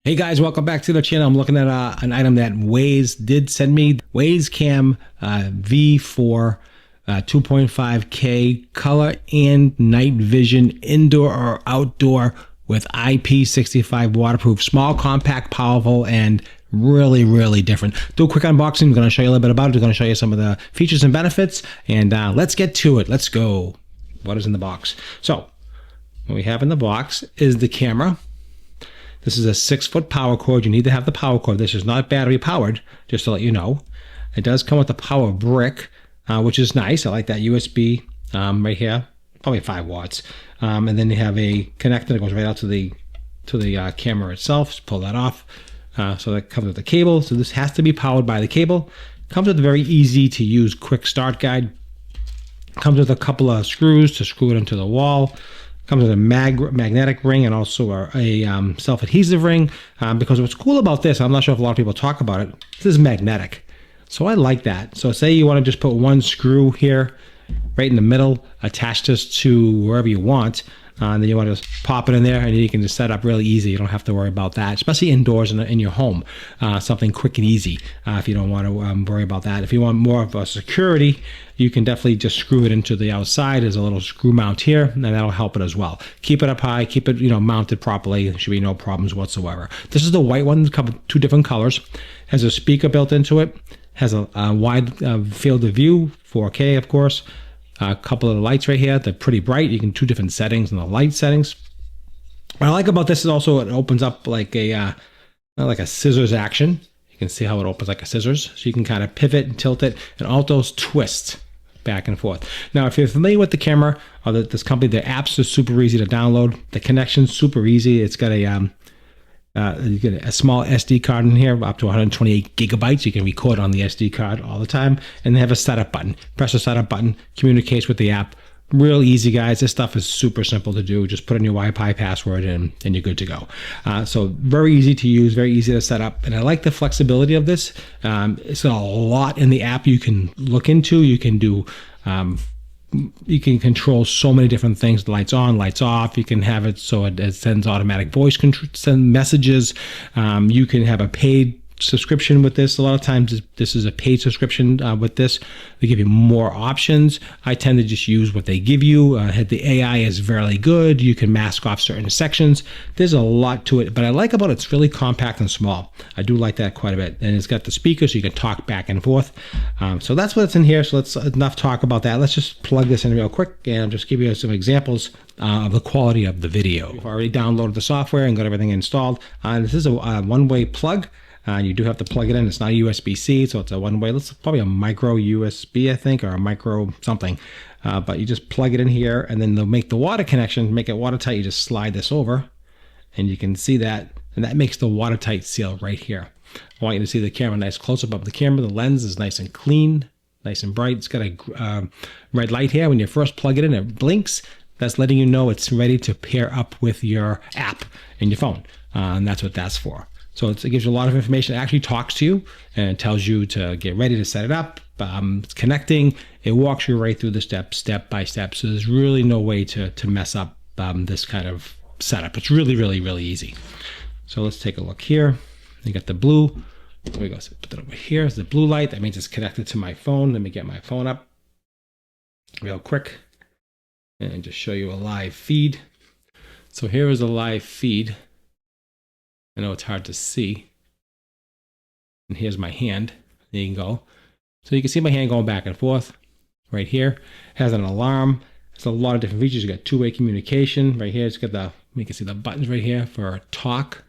Hey guys, welcome back to the channel. I'm looking at an item that WYZE did send me. WYZE Cam V4 2.5K color and night vision indoor or outdoor with IP65 waterproof. Small, compact, powerful, and really different. Do a quick unboxing. I'm going to show you a little bit about it. I'm going to show you some of the features and benefits, and let's get to it. Let's go. What is in the box? So what we have in the box is the camera. This is a 6-foot power cord. You need to have the power cord. This is not battery powered, just to let you know. It does come with the power brick, which is nice. I like that USB right here, probably 5 watts. And then you have a connector that goes right out to the camera itself. Just pull that off. So that comes with the cable. So this has to be powered by the cable. Comes with a very easy to use quick start guide. Comes with a couple of screws to screw it into the wall. Comes with a magnetic ring and also a self-adhesive ring. Because what's cool about this, I'm not sure if a lot of people talk about it, this is magnetic. So I like that. So say you want to just put one screw here, right in the middle, attach this to wherever you want. And then you want to just pop it in there and you can just set up really easy. You don't have to worry about that, especially indoors in your home. Something quick and easy if you don't want to worry about that. If you want more of a security, you can definitely just screw it into the outside. There's a little screw mount here, and that'll help it as well. Keep it up high, keep it mounted properly. There should be no problems whatsoever. This is the white one. It comes with 2 different colors. Has a speaker built into it. Has a wide field of view, 4K of course. A couple of the lights right here. They're pretty bright. You can 2 different settings in the light settings. What I like about this is also it opens up like a scissors action. You can see how it opens like a scissors. So you can kind of pivot and tilt it and all those twists back and forth. Now, if you're familiar with the camera or this company, the apps are super easy to download. The connection's super easy. It's got you get a small SD card in here, up to 128 gigabytes. You can record on the SD card all the time. And they have a setup button. Press the setup button, communicates with the app. Real easy, guys. This stuff is super simple to do. Just put in your Wi-Fi password and you're good to go. So very easy to use, very easy to set up. And I like the flexibility of this. It's got a lot in the app you can look into. You can do you can control so many different things. Lights on, lights off. You can have it so it sends automatic voice control, send messages. You can have a paid subscription with this. A lot of times this is a paid subscription with this. They give you more options. I tend to just use what they give you. The AI is very good. You can mask off certain sections. There's a lot to it, but I like about it's really compact and small. I do like that quite a bit. And it's got the speaker so you can talk back and forth. So that's what's in here. So let's enough talk about that. Let's just plug this in real quick and just give you some examples of the quality of the video. I've already downloaded the software and got everything installed. This is a one-way plug. You do have to plug it in. It's not a USB-C, so it's a one-way. It's probably a micro USB, I think, or a micro something. But you just plug it in here, and then they'll make the water connection, make it watertight. You just slide this over, and you can see that, and that makes the watertight seal right here. I want you to see the camera nice close-up of the camera. The lens is nice and clean, nice and bright. It's got a red light here. When you first plug it in, it blinks. That's letting you know it's ready to pair up with your app in your phone, and that's what that's for. So it gives you a lot of information. It actually talks to you and it tells you to get ready to set it up. It's connecting. It walks you right through the steps, step by step. So there's really no way to mess up this kind of setup. It's really easy. So let's take a look here. You got the blue. There we go. So put that over here. It's the blue light. That means it's connected to my phone. Let me get my phone up real quick and just show you a live feed. So here is a live feed. I know it's hard to see. And here's my hand. There you go. So you can see my hand going back and forth right here. It has an alarm. It's a lot of different features. You got 2-way communication right here. It's got you can see the buttons right here for talk.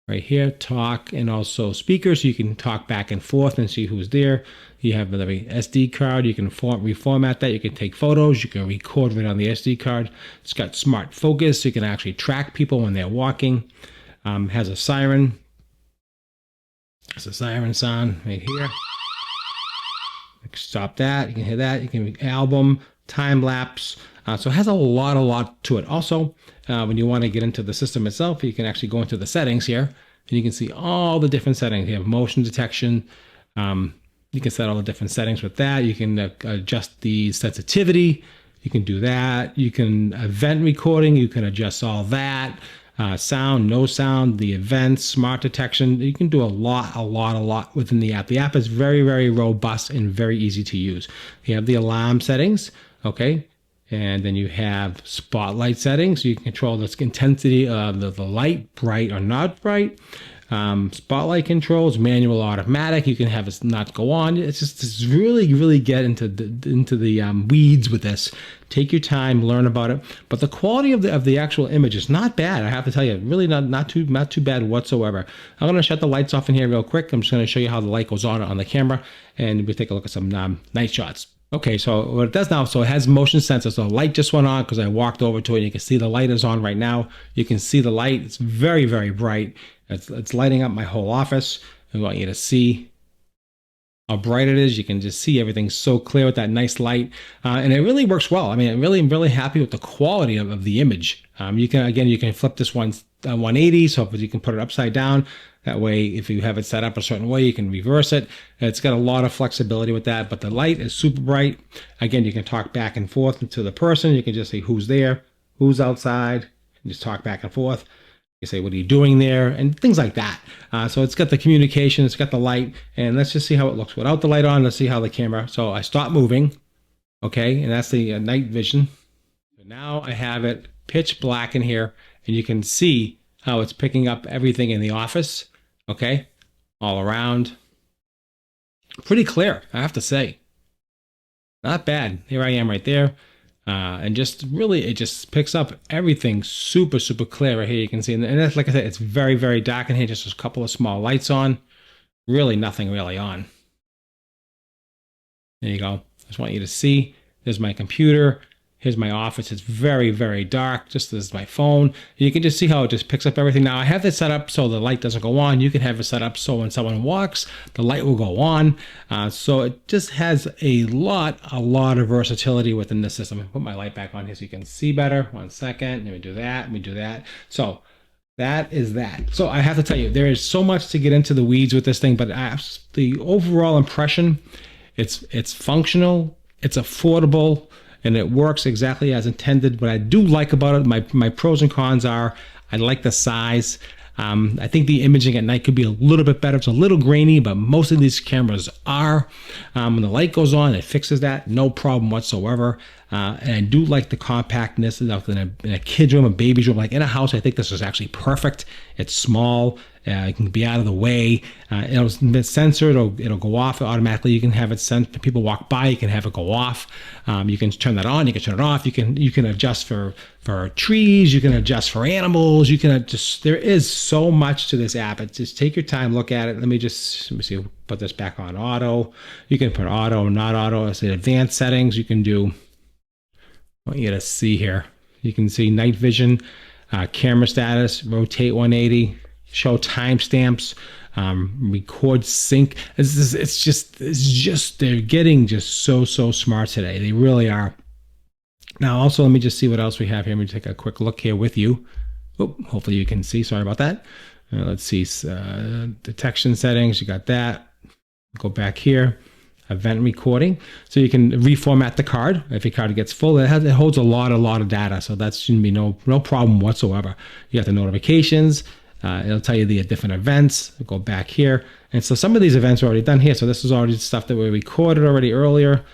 Right here, talk, and also speakers. So you can talk back and forth and see who's there. You have the SD card. You can reformat that. You can take photos. You can record right on the SD card. It's got smart focus. So you can actually track people when they're walking. Has a siren. It's a siren sound right here. Stop that. You can hear that. You can album, time lapse. So it has a lot to it. Also, when you want to get into the system itself, you can actually go into the settings here, and you can see all the different settings. You have motion detection. You can set all the different settings with that. You can adjust the sensitivity. You can do that. You can event recording. You can adjust all that. sound, no sound, the events, smart detection. You can do a lot within the app. The app is very, very robust and very easy to use. You have the alarm settings, okay? And then you have spotlight settings. You can control the intensity of the light, bright or not bright. Spotlight controls, manual, automatic. You can have it not go on. It's really get into the weeds with this. Take your time, learn about it. But the quality of the actual image is not bad. I have to tell you, really not too bad whatsoever. I'm going to shut the lights off in here real quick. I'm just going to show you how the light goes on the camera, and we'll take a look at some night shots. Okay, so what it does now, so it has motion sensor. So the light just went on because I walked over to it. You can see the light is on right now. You can see the light. It's very, very bright. It's lighting up my whole office. I want you to see how bright it is. You can just see everything so clear with that nice light. And it really works well. I mean, I'm really happy with the quality of the image. You can flip this one 180, so you can put it upside down. That way, if you have it set up a certain way, you can reverse it. It's got a lot of flexibility with that, but the light is super bright. Again, you can talk back and forth to the person. You can just say who's there, who's outside, and just talk back and forth. You say, what are you doing there? And things like that. So it's got the communication, it's got the light, and let's just see how it looks without the light on. Let's see how the camera, so I stop moving, okay, and that's the night vision. So now I have it pitch black in here, and you can see how it's picking up everything in the office, okay, all around. Pretty clear, I have to say. Not bad. Here I am right there. And just really, it just picks up everything super clear right here. You can see, and that's, like I said, it's very, very dark in here. Just a couple of small lights on. Really nothing really on. There you go. I just want you to see. There's my computer. Here's my office. It's very, very dark. Just as my phone. You can just see how it just picks up everything. Now I have this set up so the light doesn't go on. You can have it set up so when someone walks, the light will go on. So it just has a lot of versatility within the system. I'll put my light back on here so you can see better. 1 second. Let me do that. Let me do that. So that is that. So I have to tell you, there is so much to get into the weeds with this thing, but the overall impression, it's functional, it's affordable, and it works exactly as intended. What I do like about it, my pros and cons are, I like the size. I think the imaging at night could be a little bit better. It's a little grainy, but most of these cameras are. When the light goes on, it fixes that, no problem whatsoever. And I do like the compactness in a kid's room, a baby's room, like in a house. I think this is actually perfect. It's small. It can be out of the way. It's censored. It'll go off automatically. You can have it sent. When people walk by, you can have it go off. You can turn that on. You can turn it off. You can adjust for trees. You can adjust for animals. You can adjust. There is so much to this app. Just take your time, look at it. Let me see. Put this back on auto. You can put auto, not auto. I say advanced settings. You can do. I want you to see here. You can see night vision, camera status, rotate 180. Show timestamps, record sync. It's just they're getting just so smart today. They really are. Now, also, let me just see what else we have here. Let me take a quick look here with you. Oh, hopefully you can see. Sorry about that. Let's see. Detection settings. You got that. Go back here. Event recording. So you can reformat the card if your card gets full. It holds a lot of data. So that shouldn't be no problem whatsoever. You got the notifications. It'll tell you the different events. We'll go back here. And so some of these events are already done here. So this is already stuff that we recorded already earlier.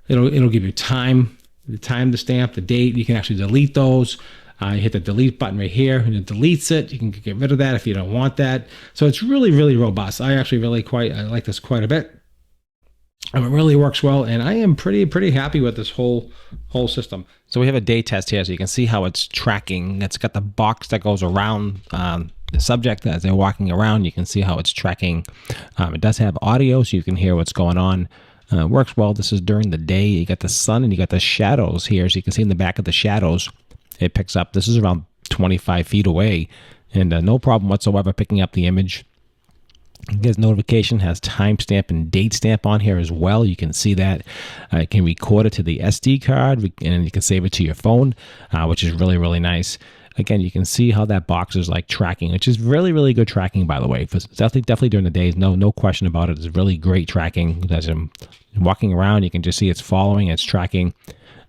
It'll give you time, the time to stamp, the date. You can actually delete those. You hit the delete button right here and it deletes it. You can get rid of that if you don't want that. So it's really robust. I actually I like this quite a bit. And it really works well, and I am pretty happy with this whole system. So we have a day test here, so you can see how it's tracking. It's got the box that goes around the subject as they're walking around. You can see how it's tracking. It does have audio, so you can hear what's going on. It works well. This is during the day. You got the sun, and you got the shadows here, so you can see in the back of the shadows. It picks up. This is around 25 feet away, and no problem whatsoever picking up the image. It gets notification, has timestamp and date stamp on here as well. You can see that. You can record it to the SD card, and you can save it to your phone, which is really nice. Again, you can see how that box is like tracking, which is really good tracking, by the way. It's definitely during the days, no question about it. It's really great tracking. As I'm walking around, you can just see it's following, it's tracking.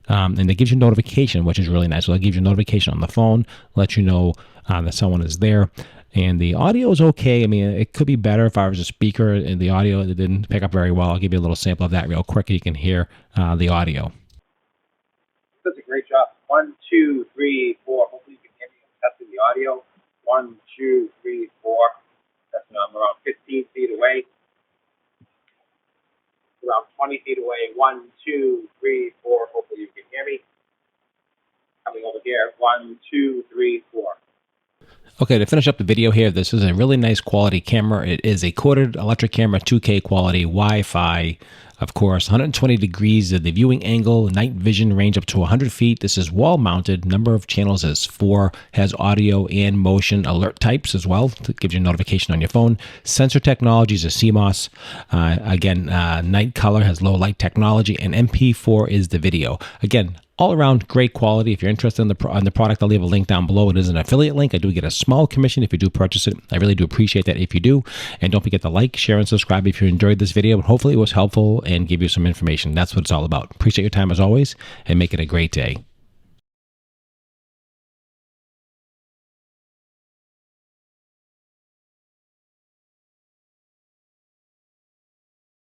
and it gives you notification, which is really nice. So it gives you notification on the phone, let you know that someone is there. And the audio is okay. I mean, it could be better if I was a speaker and the audio it didn't pick up very well. I'll give you a little sample of that real quick. You can hear the audio. That's a great job. 1, 2, 3, 4. Hopefully you can hear me. I'm testing the audio. 1, 2, 3, 4. I'm around 15 feet away. Around 20 feet away. 1, 2, 3, 4. Hopefully you can hear me. Coming over here. 1, 2, 3, 4. Okay, to finish up the video here, this is a really nice quality camera. It is a corded electric camera, 2K quality, Wi-Fi, of course, 120 degrees of the viewing angle, night vision range up to 100 feet. This is wall mounted. Number of channels is 4, has audio and motion alert types as well. It gives you a notification on your phone. Sensor technology is a CMOS. Again, night color has low light technology, and MP4 is the video. Again, all around great quality. If you're interested in the product, I'll leave a link down below. It is an affiliate link. I do get a small commission if you do purchase it. I really do appreciate that if you do. And don't forget to like, share, and subscribe if you enjoyed this video. Hopefully it was helpful and give you some information. That's what it's all about. Appreciate your time as always, and make it a great day.